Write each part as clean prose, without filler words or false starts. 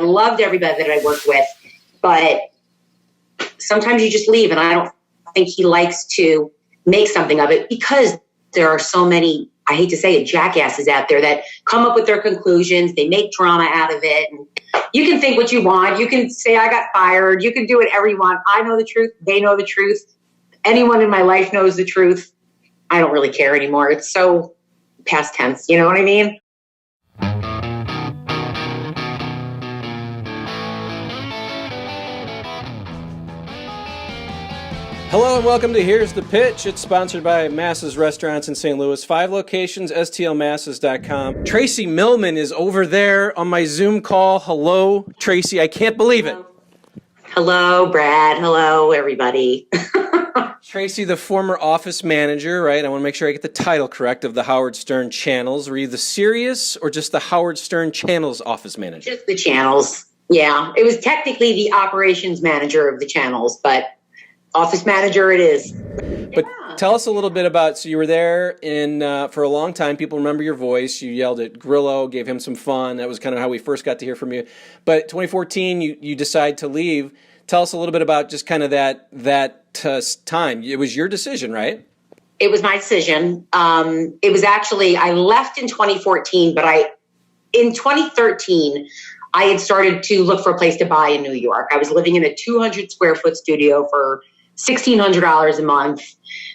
loved everybody that I worked with, but sometimes you just leave, and I don't think he likes to make something of it because there are so many, I hate to say it, jackasses out there that come up with their conclusions. They make drama out of it. And you can think what you want. You can say I got fired. You can do whatever you want. I know the truth. They know the truth. Anyone in my life knows the truth. I don't really care anymore. It's so past tense. You know what I mean? Hello and welcome to Here's the Pitch. It's sponsored by Masses Restaurants in St. Louis. 5 locations, stlmasses.com. Tracey Millman is over there on my Zoom call. Hello, Tracey. I can't believe it. Hello, Brad. Hello, everybody. Tracey, the former office manager, right? I want to make sure I get the title correct, of the Howard Stern channels. Were you the Sirius or just the Howard Stern channels office manager? Just the channels. Yeah. It was technically the operations manager of the channels, but office manager it is. But tell us a little bit about, so you were there for a long time. People remember your voice. You yelled at Grillo, gave him some fun. That was kind of how we first got to hear from you. But 2014, you decide to leave. Tell us a little bit about just kind of that time. It was your decision, right? It was my decision. It was actually, I left in 2014, but in 2013, I had started to look for a place to buy in New York. I was living in a 200 square foot studio for $1,600 a month.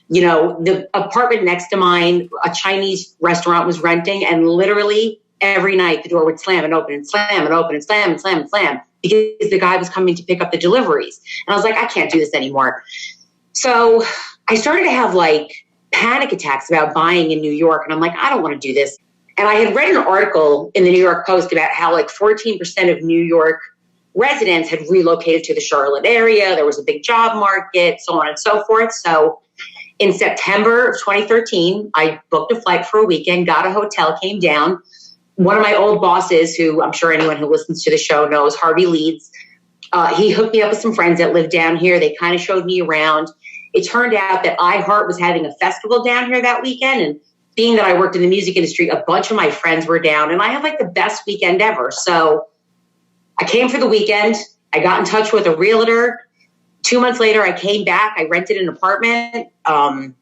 You know, the apartment next to mine, a Chinese restaurant was renting, and literally every night the door would slam and open and slam and open and slam and slam and slam because the guy was coming to pick up the deliveries. And I was like, I can't do this anymore. So I started to have like panic attacks about buying in New York. And I'm like, I don't want to do this. And I had read an article in the New York Post about how like 14% of New York residents had relocated to the Charlotte area. There was a big job market, so on and so forth. So in September of 2013, I booked a flight for a weekend, got a hotel, came down. One of my old bosses, who I'm sure anyone who listens to the show knows, Harvey Leeds, he hooked me up with some friends that lived down here. They kind of showed me around. It turned out that iHeart was having a festival down here that weekend, and being that I worked in the music industry, a bunch of my friends were down, and I had like the best weekend ever. So I came for the weekend. I got in touch with a realtor. 2 months later, I came back. I rented an apartment. And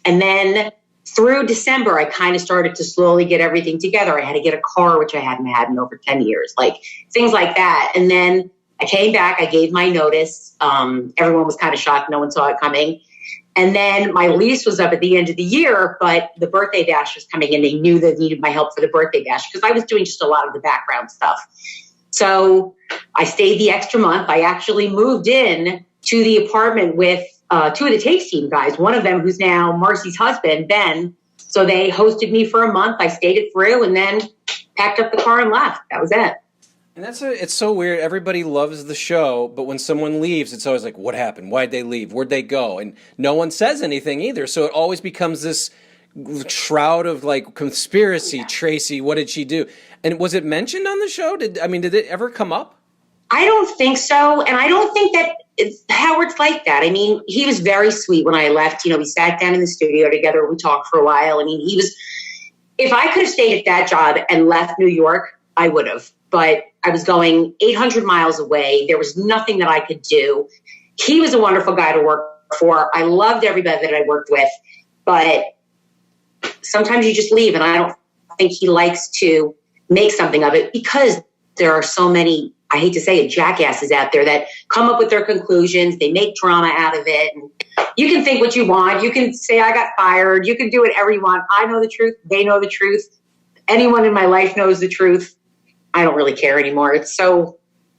then through December, I kind of started to slowly get everything together. I had to get a car, which I hadn't had in over 10 years, like things like that. And then I came back. I gave my notice. Everyone was kind of shocked. No one saw it coming. And then my lease was up at the end of the year, but the birthday bash was coming in. They knew they needed my help for the birthday bash because I was doing just a lot of the background stuff. So I stayed the extra month. I actually moved in to the apartment with two of the Takes team guys, one of them who's now MARCI's husband, Ben. So they hosted me for a month. I stayed it through and then packed up the car and left. That was it. And it's so weird. Everybody loves the show, but when someone leaves, it's always like, what happened? Why'd they leave? Where'd they go? And no one says anything either. So it always becomes this shroud of like conspiracy. Yeah. Tracey, what did she do? And was it mentioned on the show? Did it ever come up? I don't think so. And I don't think that Howard's like that. I mean, he was very sweet when I left. You know, we sat down in the studio together. We talked for a while. I mean, if I could have stayed at that job and left New York, I would have. But I was going 800 miles away. There was nothing that I could do. He was a wonderful guy to work for. I loved everybody that I worked with. But sometimes you just leave, and I don't think he likes to make something of it because there are so many, I hate to say it, jackasses out there that come up with their conclusions. They make drama out of it. And you can think what you want. You can say I got fired. You can do whatever you want. I know the truth. They know the truth. Anyone in my life knows the truth. I don't really care anymore. It's so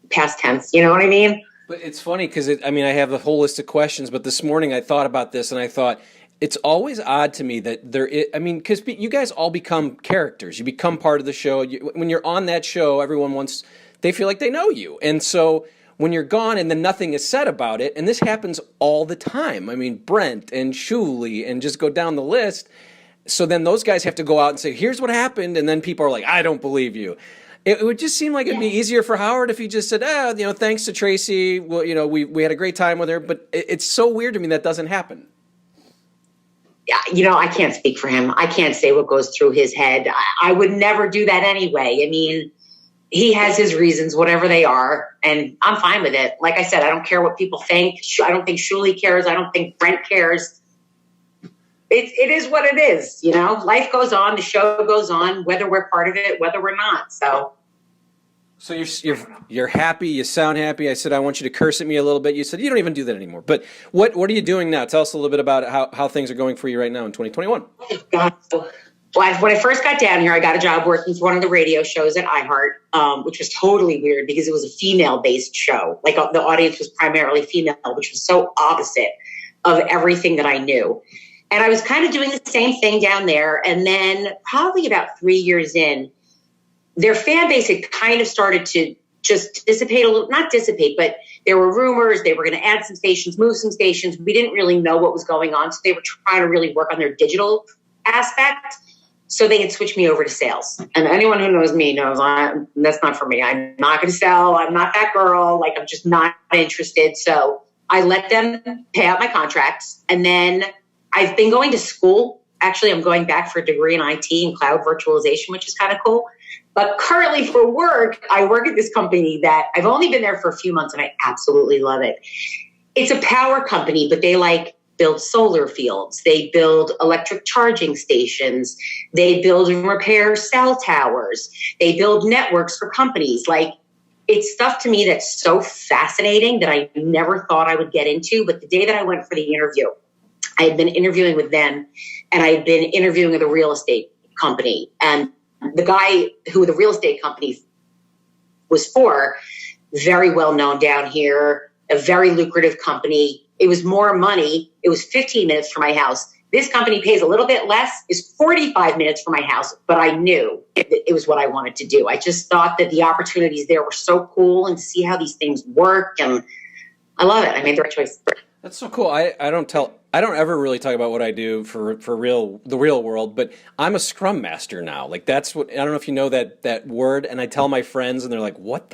past tense. You know what I mean? But it's funny because, I have a whole list of questions, but this morning I thought about this and I thought, it's always odd to me that there is, because you guys all become characters. You become part of the show. When you're on that show, they feel like they know you. And so when you're gone and then nothing is said about it, and this happens all the time. I mean, Brent and Shuli and just go down the list. So then those guys have to go out and say, here's what happened. And then people are like, I don't believe you. It would just seem like it'd be easier for Howard if he just said, thanks to Tracey. Well, we had a great time with her. But it's so weird to me that doesn't happen. Yeah, I can't speak for him. I can't say what goes through his head. I would never do that anyway. I mean, he has his reasons, whatever they are, and I'm fine with it. Like I said, I don't care what people think. I don't think Shuli cares. I don't think Brent cares. It is what it is, you know? Life goes on, the show goes on, whether we're part of it, whether we're not. So you're happy, you sound happy. I said, I want you to curse at me a little bit. You said, you don't even do that anymore. But what are you doing now? Tell us a little bit about how things are going for you right now in 2021. Oh, God. Well, when I first got down here, I got a job working for one of the radio shows at iHeart, which was totally weird because it was a female-based show. Like the audience was primarily female, which was so opposite of everything that I knew. And I was kind of doing the same thing down there. And then probably about 3 years in, their fan base had kind of started to just dissipate a little, not dissipate, but there were rumors they were going to add some stations, move some stations. We didn't really know what was going on. So they were trying to really work on their digital aspect. So they had switched me over to sales. And anyone who knows me knows that's not for me. I'm not going to sell. I'm not that girl. Like, I'm just not interested. So I let them pay out my contracts. And then I've been going to school. Actually, I'm going back for a degree in IT and cloud virtualization, which is kind of cool. But currently for work, I work at this company that I've only been there for a few months and I absolutely love it. It's a power company, but they build solar fields. They build electric charging stations. They build and repair cell towers. They build networks for companies. It's stuff to me that's so fascinating that I never thought I would get into. But the day that I went for the interview, I had been interviewing with them and I had been interviewing with a real estate company. And the guy who the real estate company was for, very well known down here, a very lucrative company. It was more money. It was 15 minutes from my house. This company pays a little bit less, is 45 minutes from my house, but I knew it was what I wanted to do. I just thought that the opportunities there were so cool and to see how these things work. And I love it. I made the right choice. That's so cool. I don't ever really talk about what I do for the real world, but I'm a Scrum Master now. That's what, I don't know if you know that word, and I tell my friends and they're like, what?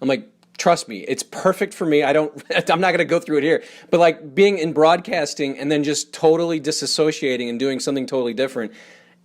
I'm like, trust me, it's perfect for me. I'm not going to go through it here, but being in broadcasting and then just totally disassociating and doing something totally different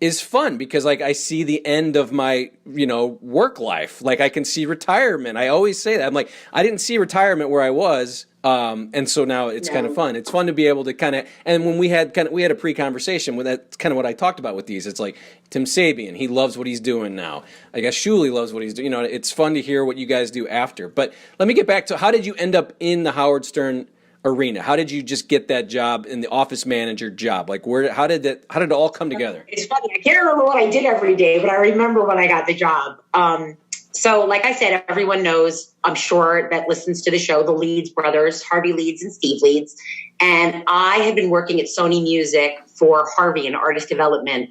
is fun because I see the end of my, work life. I can see retirement. I always say that. I'm like, I didn't see retirement where I was. And so now it's kind of fun. It's fun to be able to and when we had a pre-conversation with that's kind of what I talked about with these. It's like Tim Sabian, he loves what he's doing now. I guess Shuli loves what he's doing. It's fun to hear what you guys do after. But let me get back to how did you end up in the Howard Stern arena? How did you just get that job in the office manager job? How did it all come together? It's funny. I can't remember what I did every day, but I remember when I got the job. So like I said, everyone knows, I'm sure, that listens to the show, the Leeds brothers, Harvey Leeds and Steve Leeds. And I had been working at Sony Music for Harvey in artist development.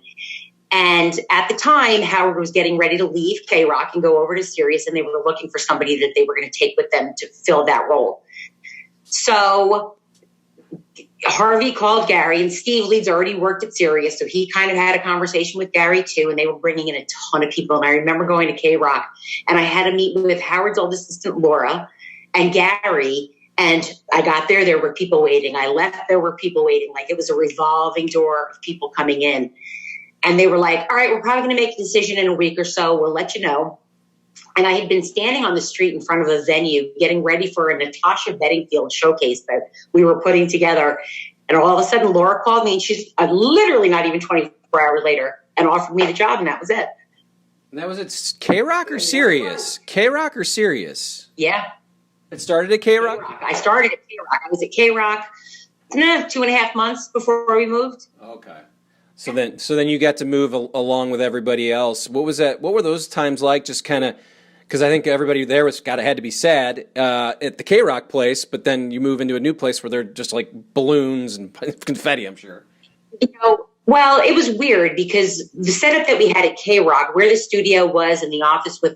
And at the time, Howard was getting ready to leave K-Rock and go over to Sirius, and they were looking for somebody that they were going to take with them to fill that role. So Harvey called Gary, and Steve Leeds already worked at Sirius, so he kind of had a conversation with Gary too, and they were bringing in a ton of people. And I remember going to K-Rock, and I had a meeting with Howard's old assistant, Laura, and Gary, and I got there. There were people waiting. I left. There were people waiting. It was a revolving door of people coming in. And they were like, all right, we're probably going to make a decision in a week or so. We'll let you know. And I had been standing on the street in front of a venue getting ready for a Natasha Bedingfield showcase that we were putting together. And all of a sudden, Laura called me, and she's literally not even 24 hours later, and offered me the job, and that was it. And that was at K-Rock or Sirius? K-Rock or Sirius? Yeah. It started at K-Rock? I started at K-Rock. I was at K-Rock 2.5 months before we moved. Okay. So then you got to move along with everybody else. What was that? What were those times like? Just kind of, because I think everybody there had to be sad at the K-Rock place, but then you move into a new place where they're just balloons and confetti, I'm sure. Well, it was weird because the setup that we had at K-Rock, where the studio was and the office with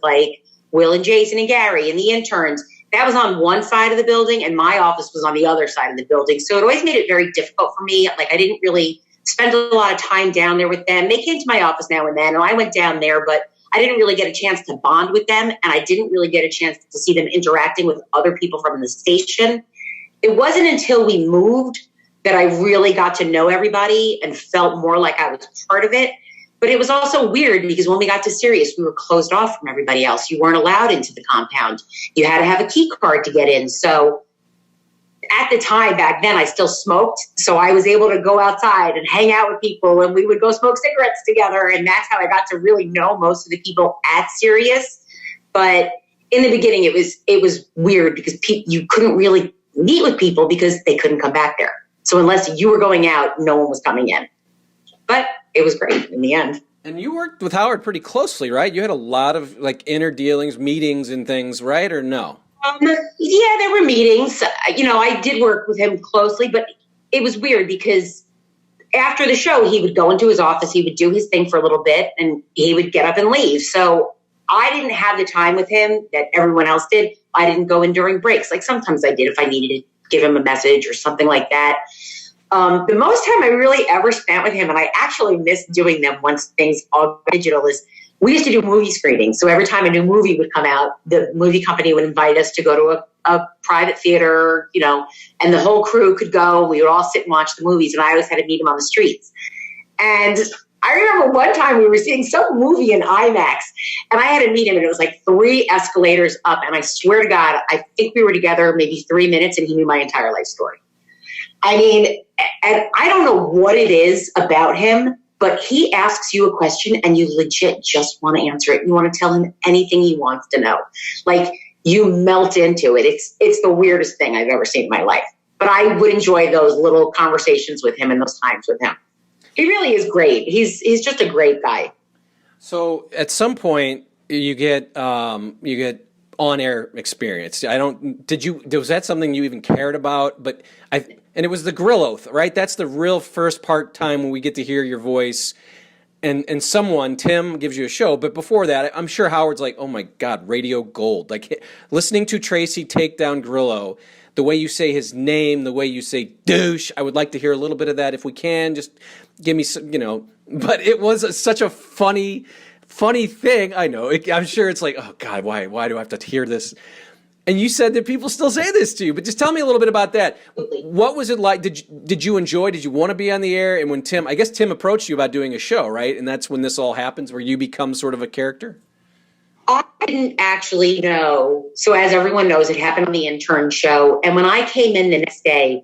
Will and Jason and Gary and the interns, that was on one side of the building and my office was on the other side of the building. So it always made it very difficult for me. I didn't really spend a lot of time down there with them. They came to my office now and then, and I went down there, but I didn't really get a chance to bond with them, and I didn't really get a chance to see them interacting with other people from the station. It wasn't until we moved that I really got to know everybody and felt more like I was part of it. But it was also weird because when we got to Sirius, we were closed off from everybody else. You weren't allowed into the compound. You had to have a key card to get in. So at the time back then, I still smoked. So I was able to go outside and hang out with people, and we would go smoke cigarettes together. And that's how I got to really know most of the people at Sirius. But in the beginning, it was weird because you couldn't really meet with people because they couldn't come back there. So unless you were going out, no one was coming in. But it was great in the end. And you worked with Howard pretty closely, right? You had a lot of like inner dealings, meetings and things, right? Or no? Yeah, there were meetings. I did work with him closely, but it was weird because after the show, he would go into his office, he would do his thing for a little bit, and he would get up and leave. So I didn't have the time with him that everyone else did. I didn't go in during breaks. Like sometimes I did if I needed to give him a message or something like that. The most time I really ever spent with him, and I actually miss doing them once things all digital, is we used to do movie screenings. So every time a new movie would come out, the movie company would invite us to go to a private theater, and the whole crew could go. We would all sit and watch the movies, and I always had to meet him on the streets. And I remember one time we were seeing some movie in IMAX, and I had to meet him, and it was like 3 escalators up. And I swear to God, I think we were together maybe 3 minutes, and he knew my entire life story. I mean, and I don't know what it is about him, but he asks you a question and you legit just want to answer it. You want to tell him anything he wants to know. Like you melt into it. It's the weirdest thing I've ever seen in my life. But I would enjoy those little conversations with him and those times with him. He really is great. He's just a great guy. So at some point you get on-air experience. Was that something you even cared about? And it was the Grillo, right? That's the real first time when we get to hear your voice and Tim gives you a show. But before that, I'm sure Howard's like, oh my God, radio gold. Like listening to Tracey take down Grillo, the way you say his name, the way you say douche, I would like to hear a little bit of that if we can. Just give me some, but it was such a funny thing. I know. I'm sure it's like, oh God, why do I have to hear this? And you said that people still say this to you, but just tell me a little bit about that. What was it like? Did you enjoy? Did you want to be on the air? And when Tim approached you about doing a show, right? And that's when this all happens, where you become sort of a character? I didn't actually know. So as everyone knows, it happened on the intern show. And when I came in the next day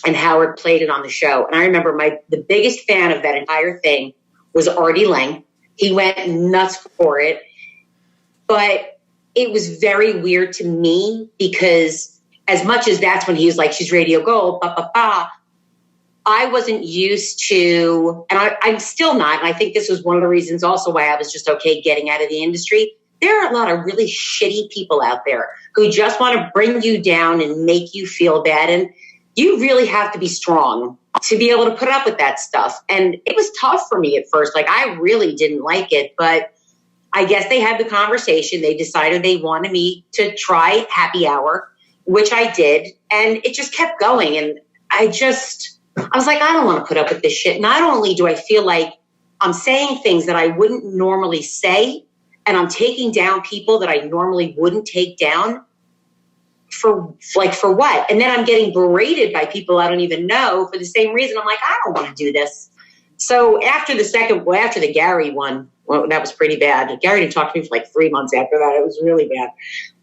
and Howard played it on the show, and I remember the biggest fan of that entire thing was Artie Lange. He went nuts for it. But it was very weird to me because as much as that's when he was like, she's radio gold, I wasn't used to, and I'm still not, and I think this was one of the reasons also why I was just okay getting out of the industry. There are a lot of really shitty people out there who just want to bring you down and make you feel bad. And you really have to be strong to be able to put up with that stuff. And it was tough for me at first. Like I really didn't like it, but I guess they had the conversation. They decided they wanted me to try happy hour, which I did. And it just kept going. And I was like, I don't want to put up with this shit. Not only do I feel like I'm saying things that I wouldn't normally say, and I'm taking down people that I normally wouldn't take down for what? And then I'm getting berated by people I don't even know for the same reason. I'm like, I don't want to do this. So after the Gary one, well, that was pretty bad. Gary didn't talk to me for like 3 months after that. It was really bad.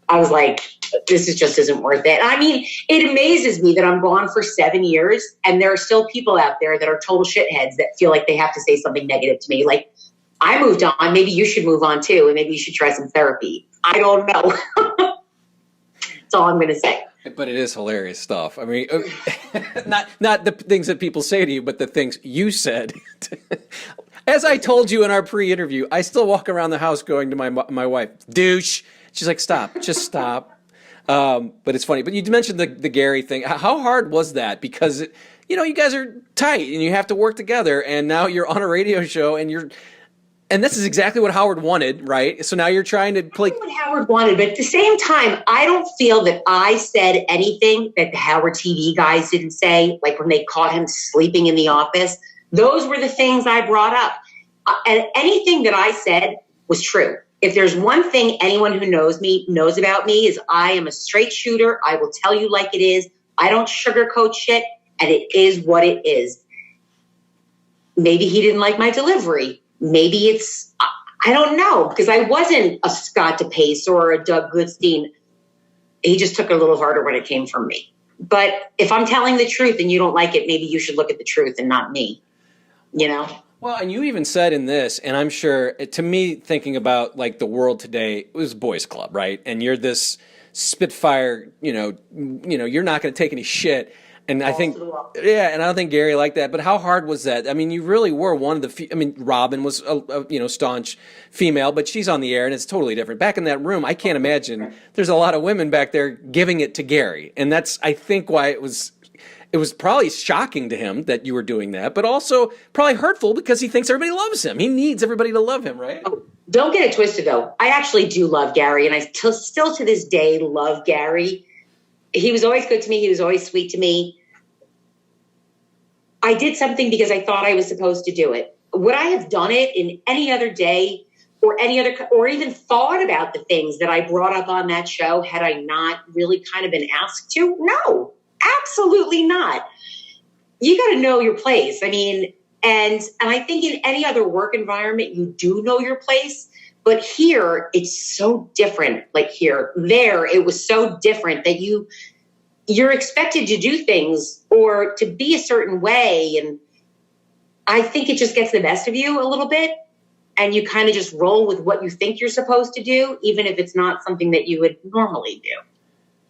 I was like, this just isn't worth it. I mean, it amazes me that I'm gone for 7 years and there are still people out there that are total shitheads that feel like they have to say something negative to me. Like, I moved on. Maybe you should move on too. And maybe you should try some therapy. I don't know. That's all I'm going to say. But it is hilarious stuff. I mean, not the things that people say to you, but the things you said. As I told you in our pre-interview, I still walk around the house going to my wife, douche. She's like, stop, just stop. But it's funny. But you mentioned the Gary thing. How hard was that? Because, you guys are tight and you have to work together. And now you're on a radio show and this is exactly what Howard wanted, right? So now you're trying to play. What Howard wanted, but at the same time, I don't feel that I said anything that the Howard TV guys didn't say, like when they caught him sleeping in the office. Those were the things I brought up. And anything that I said was true. If there's one thing anyone who knows me knows about me is I am a straight shooter. I will tell you like it is. I don't sugarcoat shit, and it is what it is. Maybe he didn't like my delivery. maybe it's, I don't know, because I wasn't a Scott DePace or a Doug Goodstein. He just took it a little harder when it came from me. But if I'm telling the truth and you don't like it, maybe you should look at the truth and not me, you know? Well, and you even said in this, and I'm sure, to me, thinking about like the world today, it was boys club, right? And you're this Spitfire, you know, you're not going to take any shit. And I think, yeah, and I don't think Gary liked that. But how hard was that? I mean, you really were one of the. I mean, Robin was a staunch female, but she's on the air, and it's totally different. Back in that room, I can't imagine there's a lot of women back there giving it to Gary, and that's, I think, why it was probably shocking to him that you were doing that, but also probably hurtful because he thinks everybody loves him. He needs everybody to love him, right? Oh, don't get it twisted, though. I actually do love Gary, and I still to this day love Gary. He was always good to me. He was always sweet to me. I did something because I thought I was supposed to do it. Would I have done it in any other day or or even thought about the things that I brought up on that show had I not really kind of been asked to? No, absolutely not. You got to know your place. I mean, and I think in any other work environment, you do know your place. But here, it's so different. Like there, it was so different that you're expected to do things or to be a certain way. And I think it just gets the best of you a little bit. And you kind of just roll with what you think you're supposed to do, even if it's not something that you would normally do.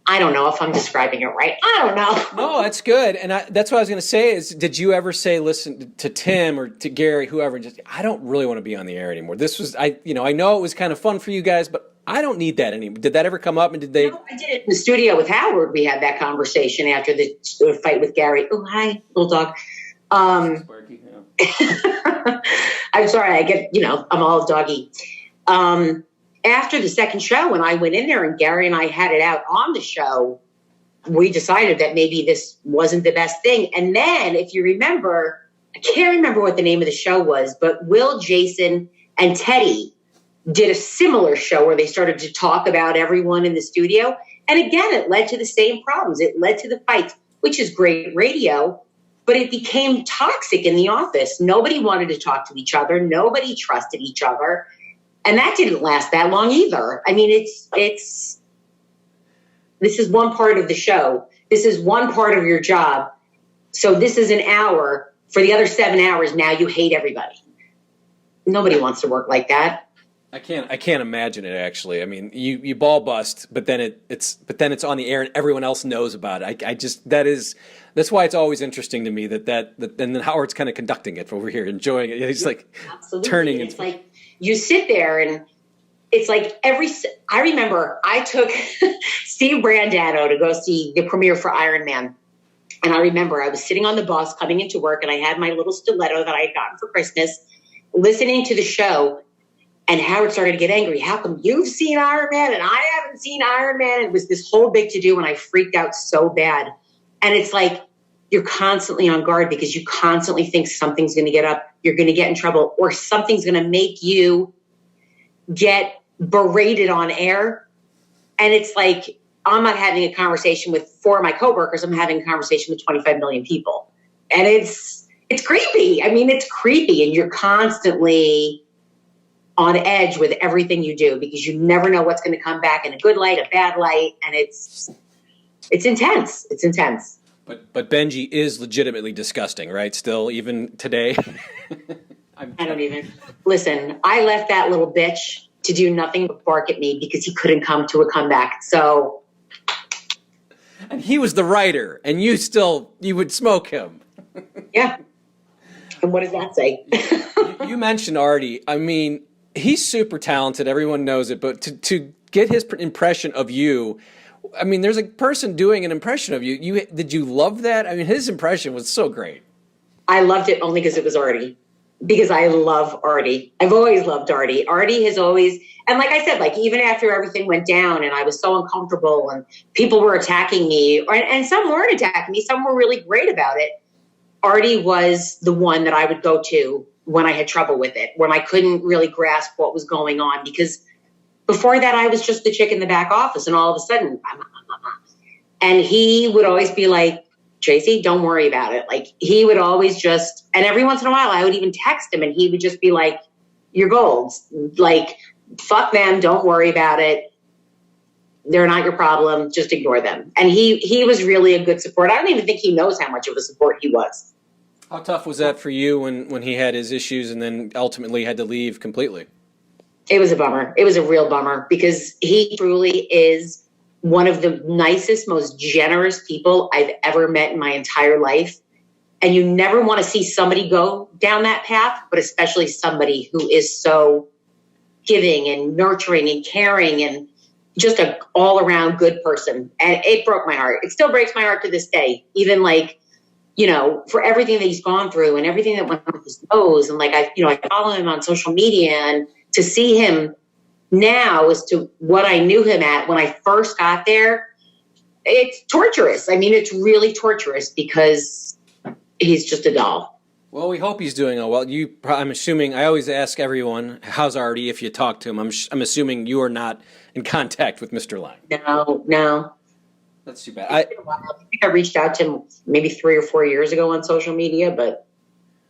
I don't know if I'm describing it right. I don't know. No, that's good. And that's what I was going to say is, did you ever say, listen, to Tim or to Gary, whoever, just, I don't really want to be on the air anymore. This was, I know it was kind of fun for you guys, but I don't need that anymore. Did that ever come up? And did they? No, I did it in the studio with Howard. We had that conversation after the fight with Gary. Oh, hi, little dog. Sparky, yeah. I'm sorry. I get, I'm all doggy. After the second show, when I went in there and Gary and I had it out on the show, we decided that maybe this wasn't the best thing. And then, if you remember, I can't remember what the name of the show was, but Will, Jason, and Teddy did a similar show where they started to talk about everyone in the studio. And again, it led to the same problems. It led to the fights, which is great radio, but it became toxic in the office. Nobody wanted to talk to each other. Nobody trusted each other. And that didn't last that long either. I mean, this is one part of the show. This is one part of your job. So this is an hour. For the other 7 hours, now you hate everybody. Nobody wants to work like that. I can't imagine it, actually. I mean, you ball bust, but then it's on the air and everyone else knows about it. That's why it's always interesting to me that and then Howard's kind of conducting it over here, enjoying it. He's like absolutely turning. It's like you sit there and it's like I remember I took Steve Brandano to go see the premiere for Iron Man. And I remember I was sitting on the bus coming into work and I had my little stiletto that I had gotten for Christmas, listening to the show. And Howard started to get angry. How come you've seen Iron Man and I haven't seen Iron Man? It was this whole big to-do and I freaked out so bad. And it's like you're constantly on guard because you constantly think something's going to get up, you're going to get in trouble, or something's going to make you get berated on air. And it's like I'm not having a conversation with 4 of my coworkers. I'm having a conversation with 25 million people. And it's creepy. I mean, it's creepy. And you're constantly on edge with everything you do because you never know what's going to come back in a good light, a bad light, and it's intense. It's intense. But Benji is legitimately disgusting, right? Still, even today. I don't even listen. I left that little bitch to do nothing but bark at me because he couldn't come to a comeback. So, and he was the writer, and you would smoke him. Yeah. And what does that say? You mentioned Artie. I mean, he's super talented. Everyone knows it. But to get his impression of you, I mean, there's a person doing an impression of you. Did you love that? I mean, his impression was so great. I loved it only because it was Artie. Because I love Artie. I've always loved Artie. Artie has always, and like I said, like even after everything went down and I was so uncomfortable and people were attacking me, and some weren't attacking me, some were really great about it. Artie was the one that I would go to when I had trouble with it, when I couldn't really grasp what was going on. Because before that, I was just the chick in the back office, and all of a sudden, and he would always be like, Tracey, don't worry about it. Like he would always just, and every once in a while I would even text him and he would just be like, you're gold. Like, fuck them. Don't worry about it. They're not your problem. Just ignore them. And he was really a good support. I don't even think he knows how much of a support he was. How tough was that for you when he had his issues and then ultimately had to leave completely? It was a bummer. It was a real bummer because he truly is one of the nicest, most generous people I've ever met in my entire life. And you never want to see somebody go down that path, but especially somebody who is so giving and nurturing and caring and just an all-around good person. And it broke my heart. It still breaks my heart to this day. Even like, you know, for everything that he's gone through and everything that went on with his nose. And like, I follow him on social media, and to see him now as to what I knew him at when I first got there, it's torturous. I mean, it's really torturous because he's just a doll. Well, we hope he's doing well. I'm assuming, I always ask everyone, how's Artie if you talk to him? I'm assuming you are not in contact with Mr. Lange. No. That's too bad. I think I reached out to him maybe 3 or 4 years ago on social media, but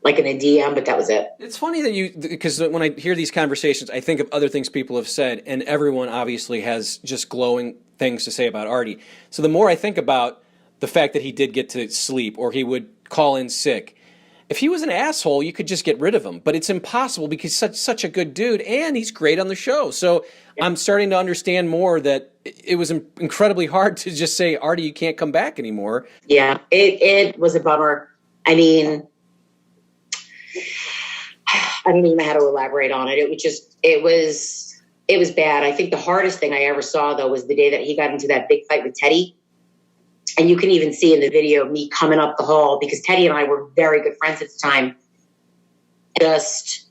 like in a DM, but that was it. It's funny that because when I hear these conversations, I think of other things people have said, and everyone obviously has just glowing things to say about Artie. So the more I think about the fact that he did get to sleep or he would call in sick, if he was an asshole, you could just get rid of him. But it's impossible because he's such a good dude, and he's great on the show. So I'm starting to understand more that it was incredibly hard to just say, Artie, you can't come back anymore. Yeah, it was a bummer. I mean, I don't even know how to elaborate on it. It was bad. I think the hardest thing I ever saw, though, was the day that he got into that big fight with Teddy. And you can even see in the video me coming up the hall, because Teddy and I were very good friends at the time. Just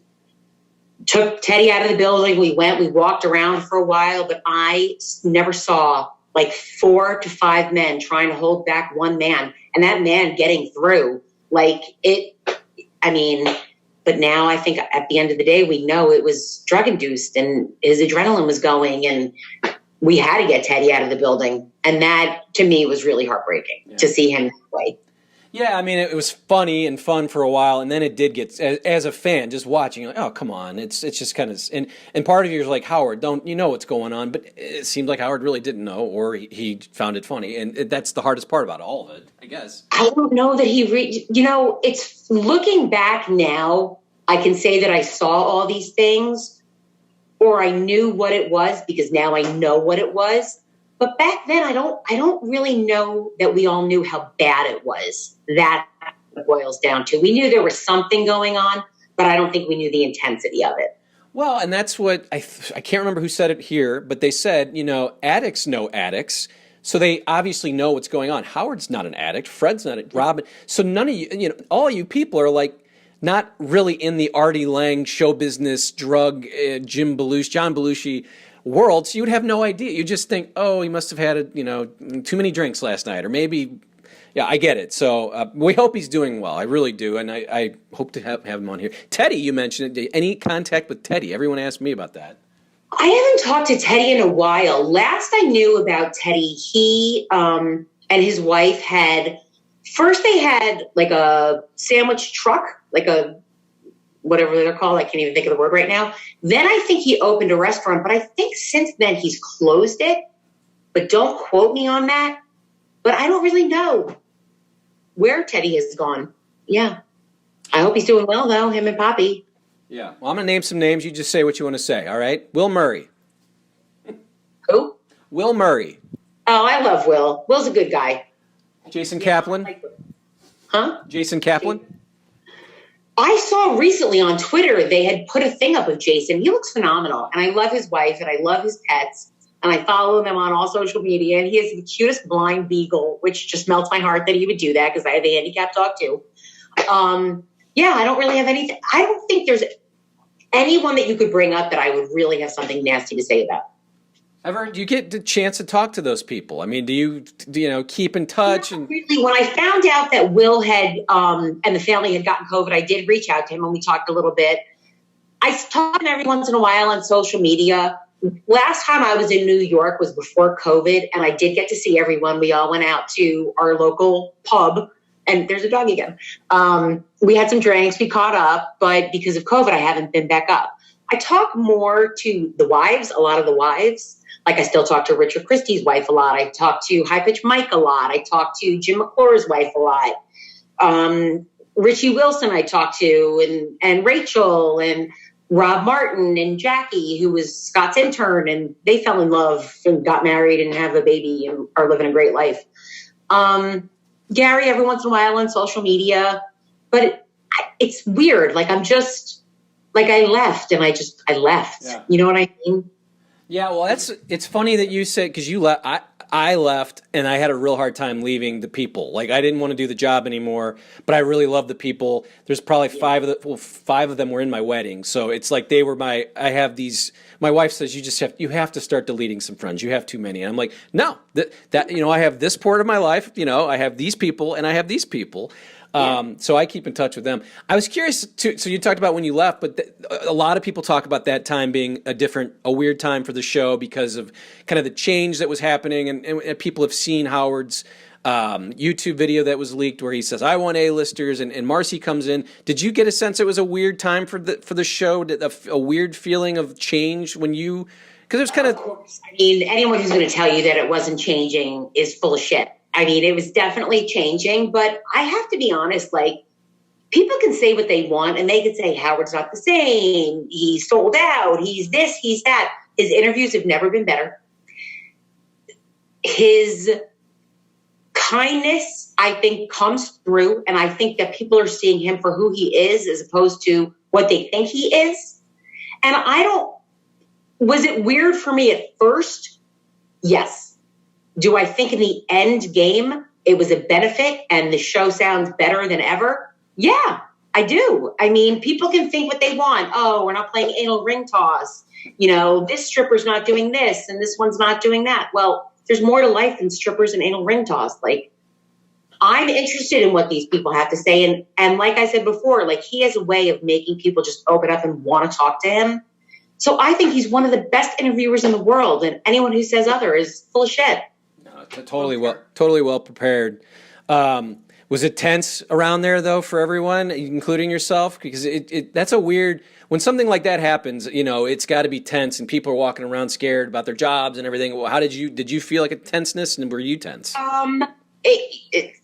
took Teddy out of the building. We walked around for a while, but I never saw like 4 to 5 men trying to hold back one man, and that man getting through. Like it, I mean, but now I think at the end of the day, we know it was drug induced and his adrenaline was going, and we had to get Teddy out of the building. And that, to me, was really heartbreaking to see him that way. Yeah, I mean, it was funny and fun for a while, and then it did get, as a fan, just watching, you're like, oh, come on. It's just kind of, and part of you is like, Howard, don't you know what's going on? But it seemed like Howard really didn't know, or he found it funny. And that's the hardest part about all of it, I guess. I don't know that it's looking back now, I can say that I saw all these things, or I knew what it was because now I know what it was. But back then, I don't really know that we all knew how bad it was. That boils down to. We knew there was something going on, but I don't think we knew the intensity of it. Well, and that's what I can't remember who said it here, but they said, addicts know addicts, so they obviously know what's going on. Howard's not an addict. Fred's not a Robin. So none of you, all you people are like not really in the Artie Lange show business, drug, John Belushi world, so you would have no idea. You just think, oh, he must have had too many drinks last night, or maybe, yeah, I get it. So we hope he's doing well. I really do, and I hope to have him on here. Teddy, you mentioned it. Any contact with Teddy? Everyone asked me about that. I haven't talked to Teddy in a while. Last I knew about Teddy, he and his wife had like a sandwich truck, like a whatever they're called. I can't even think of the word right now. Then I think he opened a restaurant, but I think since then he's closed it. But don't quote me on that. But I don't really know where Teddy has gone. Yeah. I hope he's doing well, though, him and Poppy. Yeah. Well, I'm going to name some names. You just say what you want to say, all right? Will Murray. Who? Will Murray. Oh, I love Will. Will's a good guy. Jason Kaplan. Huh? Jason Kaplan. I saw recently on Twitter they had put a thing up of Jason. He looks phenomenal. And I love his wife and I love his pets. And I follow them on all social media. And he has the cutest blind beagle, which just melts my heart that he would do that because I have a handicapped dog too. Yeah, I don't really have anything. I don't think there's anyone that you could bring up that I would really have something nasty to say about. Ever, do you get the chance to talk to those people? I mean, do you keep in touch? Not really. When I found out that Will had and the family had gotten COVID, I did reach out to him and we talked a little bit. I talk to him every once in a while on social media. Last time I was in New York was before COVID, and I did get to see everyone. We all went out to our local pub, and there's a dog again. We had some drinks, we caught up, but because of COVID, I haven't been back up. I talk more to the wives, a lot of the wives. Like I still talk to Richard Christie's wife a lot. I talk to High Pitch Mike a lot. I talk to Jim McClure's wife a lot. Richie Wilson I talk to, and Rachel and Rob Martin and Jackie, who was Scott's intern, and they fell in love and got married and have a baby and are living a great life. Gary every once in a while on social media, but it's weird. Like I'm just like I left and I left. Yeah. You know what I mean? Yeah, well, it's funny that you said, because you left. I left, and I had a real hard time leaving the people. Like I didn't want to do the job anymore, but I really loved the people. There's probably five of them were in my wedding, so it's like they were my. I have these. My wife says you have to start deleting some friends. You have too many, and I'm like, no, that I have this part of my life. I have these people, and I have these people. So I keep in touch with them. I was curious too. So you talked about when you left, but a lot of people talk about that time being a weird time for the show because of kind of the change that was happening, and people have seen Howard's YouTube video that was leaked where he says, "I want A-listers," and MARCI comes in. Did you get a sense it was a weird time for the show? A weird feeling of change when you? Because it was kind of. I mean, anyone who's going to tell you that it wasn't changing is full of shit. I mean, it was definitely changing, but I have to be honest, like, people can say what they want, and they can say Howard's not the same, he's sold out, he's this, he's that. His interviews have never been better. His kindness, I think, comes through, and I think that people are seeing him for who he is as opposed to what they think he is. And was it weird for me at first? Yes. Do I think in the end game it was a benefit and the show sounds better than ever? Yeah, I do. I mean, people can think what they want. Oh, we're not playing anal ring toss. This stripper's not doing this and this one's not doing that. Well, there's more to life than strippers and anal ring toss. Like, I'm interested in what these people have to say. And like I said before, like he has a way of making people just open up and want to talk to him. So I think he's one of the best interviewers in the world. And anyone who says other is full of shit. Totally well prepared. Was it tense around there though for everyone, including yourself? Because that's a weird when something like that happens. It's got to be tense, and people are walking around scared about their jobs and everything. Well, how did you feel like a tenseness, and were you tense?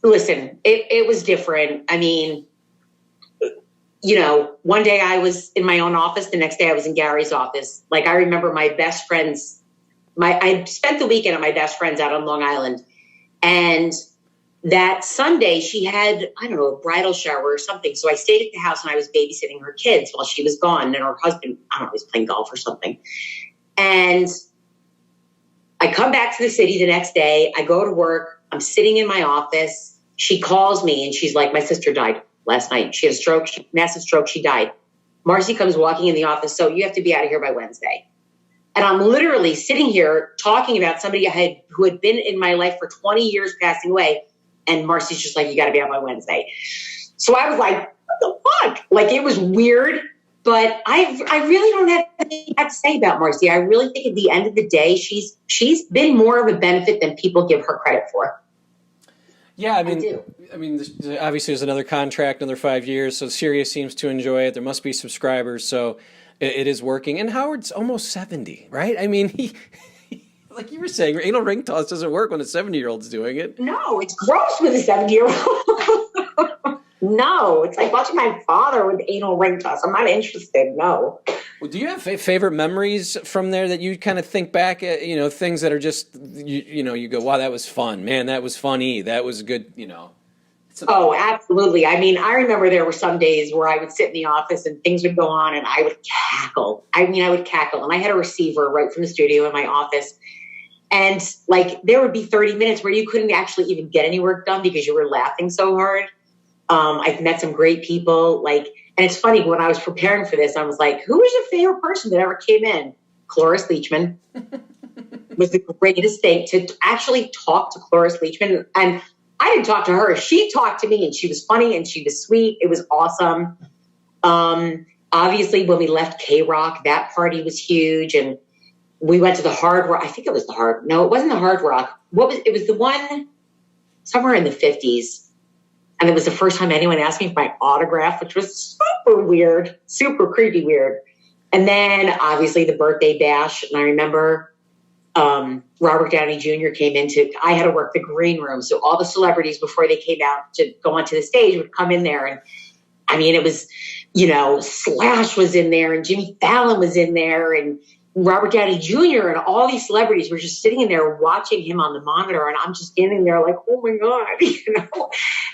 Listen, it was different. I mean, one day I was in my own office, the next day I was in Gary's office. Like I remember my best friends. I spent the weekend at my best friend's out on Long Island. And that Sunday she had, I don't know, a bridal shower or something. So I stayed at the house and I was babysitting her kids while she was gone. And her husband, I don't know, was playing golf or something. And I come back to the city the next day. I go to work. I'm sitting in my office. She calls me and she's like, my sister died last night. She had a stroke, massive stroke. She died. MARCI comes walking in the office. So you have to be out of here by Wednesday. And I'm literally sitting here talking about somebody who had been in my life for 20 years passing away. And MARCI's just like, you got to be out by Wednesday. So I was like, what the fuck? Like, it was weird. But I really don't have anything to say about MARCI. I really think at the end of the day, she's been more of a benefit than people give her credit for. Yeah, I mean, obviously there's another contract, another 5 years. So Sirius seems to enjoy it. There must be subscribers. So it is working. And Howard's almost 70, right? I mean, he like you were saying, anal ring toss doesn't work when a 70-year-old's doing it. No, it's gross with a 70-year-old. No, it's like watching my father with anal ring toss. I'm not interested, no. Well, do you have favorite memories from there that you kind of think back at, things that are just, you go, wow, that was fun. Man, that was funny. That was good, Oh, absolutely. I mean, I remember there were some days where I would sit in the office and things would go on and I would cackle. I would cackle. And I had a receiver right from the studio in my office. And like, there would be 30 minutes where you couldn't actually even get any work done because you were laughing so hard. I've met some great people. And it's funny, when I was preparing for this, I was like, who was your favorite person that ever came in? Cloris Leachman was the greatest thing to actually talk to Cloris Leachman. And I didn't talk to her. She talked to me, and she was funny and she was sweet. It was awesome. Obviously, when we left K-Rock, that party was huge. And we went to the Hard Rock. I think it was no, it wasn't the Hard Rock. It was the one somewhere in the 50s. And it was the first time anyone asked me for my autograph, which was super weird, super creepy weird. And then obviously the birthday bash. And I remember Robert Downey Jr. came I had to work the green room. So all the celebrities before they came out to go onto the stage would come in there. And I mean, it was, Slash was in there and Jimmy Fallon was in there and Robert Downey Jr. and all these celebrities were just sitting in there watching him on the monitor. And I'm just standing there like, oh my God,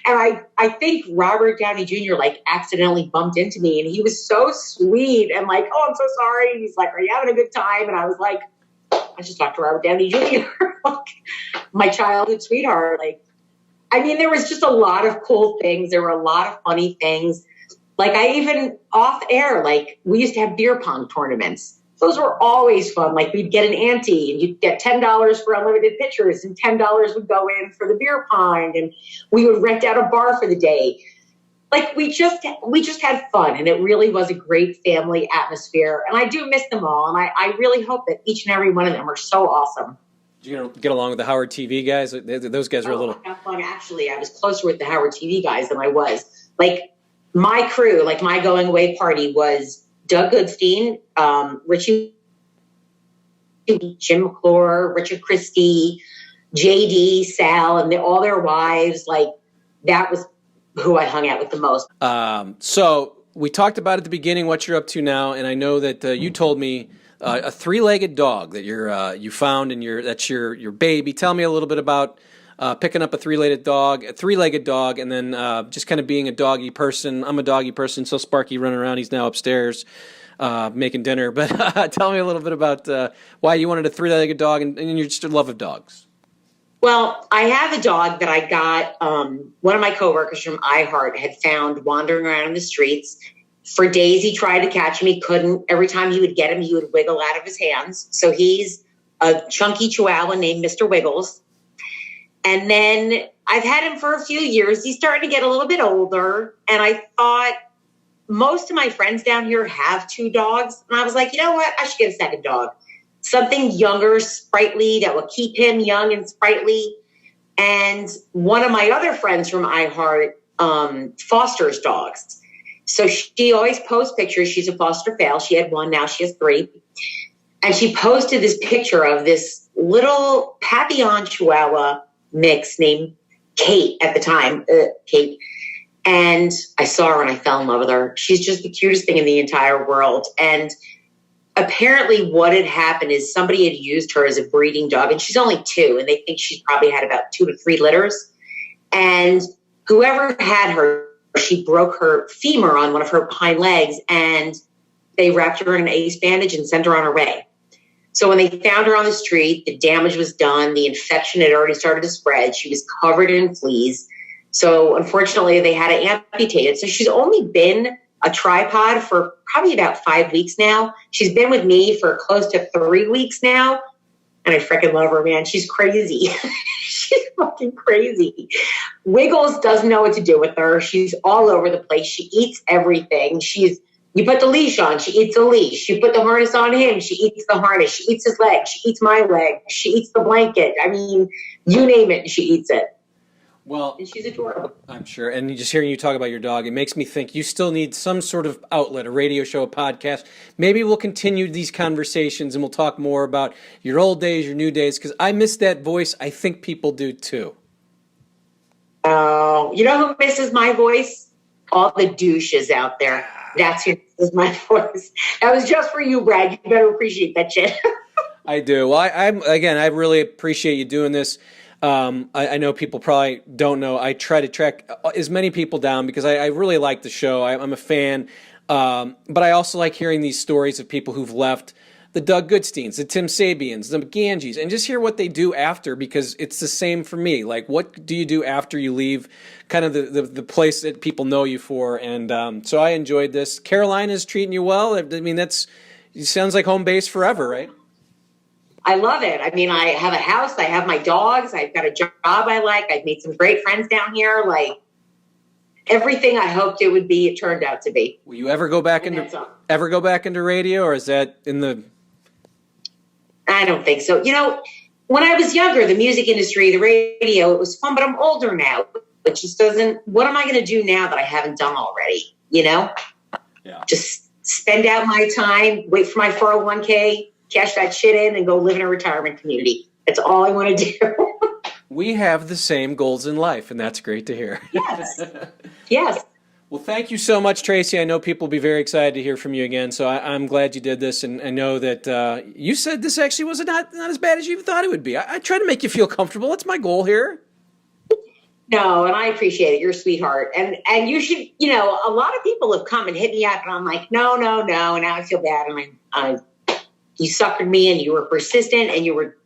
And I think Robert Downey Jr. like accidentally bumped into me and he was so sweet and like, oh, I'm so sorry. And he's like, are you having a good time? And I was like, I just talked to Robert Downey Jr., like, my childhood sweetheart. Like, I mean, there was just a lot of cool things. There were a lot of funny things. Like I even off air, like we used to have beer pong tournaments. Those were always fun. Like we'd get an ante and you'd get $10 for unlimited pitchers and $10 would go in for the beer pong and we would rent out a bar for the day. Like we just had fun and it really was a great family atmosphere. And I do miss them all. And I really hope that each and every one of them are so awesome. Did you get along with the Howard TV guys? Those guys were a little... I got fun. Actually, I was closer with the Howard TV guys than I was. Like my crew, like my going away party was Doug Goodstein, Richie, Jim McClure, Richard Christie, JD, Sal, and all their wives. Like that was who I hung out with the most. So we talked about at the beginning what you're up to now, and I know that you told me a three-legged dog that you found and that's your baby. Tell me a little bit about picking up a three-legged dog, and then just kind of being a doggy person. I'm a doggy person, so Sparky running around. He's now upstairs making dinner. But tell me a little bit about why you wanted a three-legged dog and you're just a love of dogs. Well, I have a dog that I got, one of my coworkers from iHeart had found wandering around in the streets. For days he tried to catch him, he couldn't. Every time he would get him, he would wiggle out of his hands. So he's a chunky Chihuahua named Mr. Wiggles. And then I've had him for a few years. He's starting to get a little bit older. And I thought most of my friends down here have two dogs. And I was like, you know what? I should get a second dog. Something younger, sprightly, that will keep him young and sprightly. And one of my other friends from iHeart fosters dogs. So she always posts pictures. She's a foster fail. She had one, now she has three. And she posted this picture of this little Papillon Chihuahua mix named Kate at the time, Kate. And I saw her and I fell in love with her. She's just the cutest thing in the entire world. And apparently what had happened is somebody had used her as a breeding dog, and she's only 2, and they think she's probably had about 2 to 3 litters. And whoever had her, she broke her femur on one of her hind legs, and they wrapped her in an ace bandage and sent her on her way. So when they found her on the street, the damage was done. The infection had already started to spread. She was covered in fleas. So unfortunately, they had to amputate it. So she's only been a tripod for probably about 5 weeks now. She's been with me for close to 3 weeks now. And I freaking love her, man. She's crazy. She's fucking crazy. Wiggles doesn't know what to do with her. She's all over the place. She eats everything. You put the leash on, she eats the leash. You put the harness on him, she eats the harness. She eats his leg. She eats my leg. She eats the blanket. I mean, you name it, she eats it. Well, and she's adorable. I'm sure. And just hearing you talk about your dog, it makes me think you still need some sort of outlet, a radio show, a podcast. Maybe we'll continue these conversations and we'll talk more about your old days, your new days, because I miss that voice. I think people do too. Oh, you know who misses my voice? All the douches out there. That's who misses my voice. That was just for you, Brad. You better appreciate that shit. I do. Well, I really appreciate you doing this. I know people probably don't know. I try to track as many people down because I really like the show. I'm a fan. But I also like hearing these stories of people who've left the Doug Goodsteins, the Tim Sabians, the McGangeys, and just hear what they do after, because it's the same for me. Like, what do you do after you leave kind of the place that people know you for? And so I enjoyed this. Carolina's treating you well. I mean, it sounds like home base forever, right? I love it. I mean, I have a house. I have my dogs. I've got a job I like. I've made some great friends down here. Like, everything I hoped it would be, it turned out to be. Will you ever go back into radio, or is that in the... I don't think so. You know, when I was younger, the music industry, the radio, it was fun, but I'm older now. It just doesn't... What am I going to do now that I haven't done already? You know? Yeah. Just spend out my time, wait for my 401k, cash that shit in, and go live in a retirement community. That's all I want to do. We have the same goals in life, and that's great to hear. Yes. Yes. Well, thank you so much, Tracey. I know people will be very excited to hear from you again, so I'm glad you did this, and I know that you said this actually was not as bad as you thought it would be. I try to make you feel comfortable. That's my goal here. No, and I appreciate it. You're a sweetheart. And you should, a lot of people have come and hit me up, and I'm like, no, and now I feel bad. And you suckered me, and you were persistent, and you were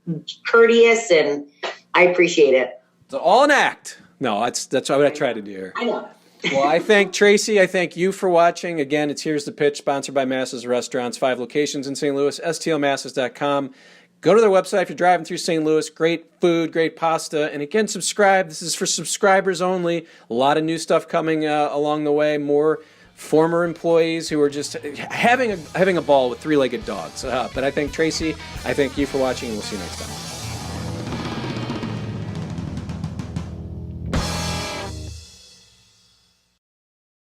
courteous, and I appreciate it. It's all an act. No, that's what I try to do here. I know. Well, I thank Tracey. I thank you for watching. Again, it's Here's the Pitch, sponsored by Masses Restaurants, 5 locations in St. Louis, stlmasses.com. Go to their website if you're driving through St. Louis. Great food, great pasta. And again, subscribe. This is for subscribers only. A lot of new stuff coming along the way. More former employees who are just having a ball with three-legged dogs. But I thank Tracey. I thank you for watching, and we'll see you next time.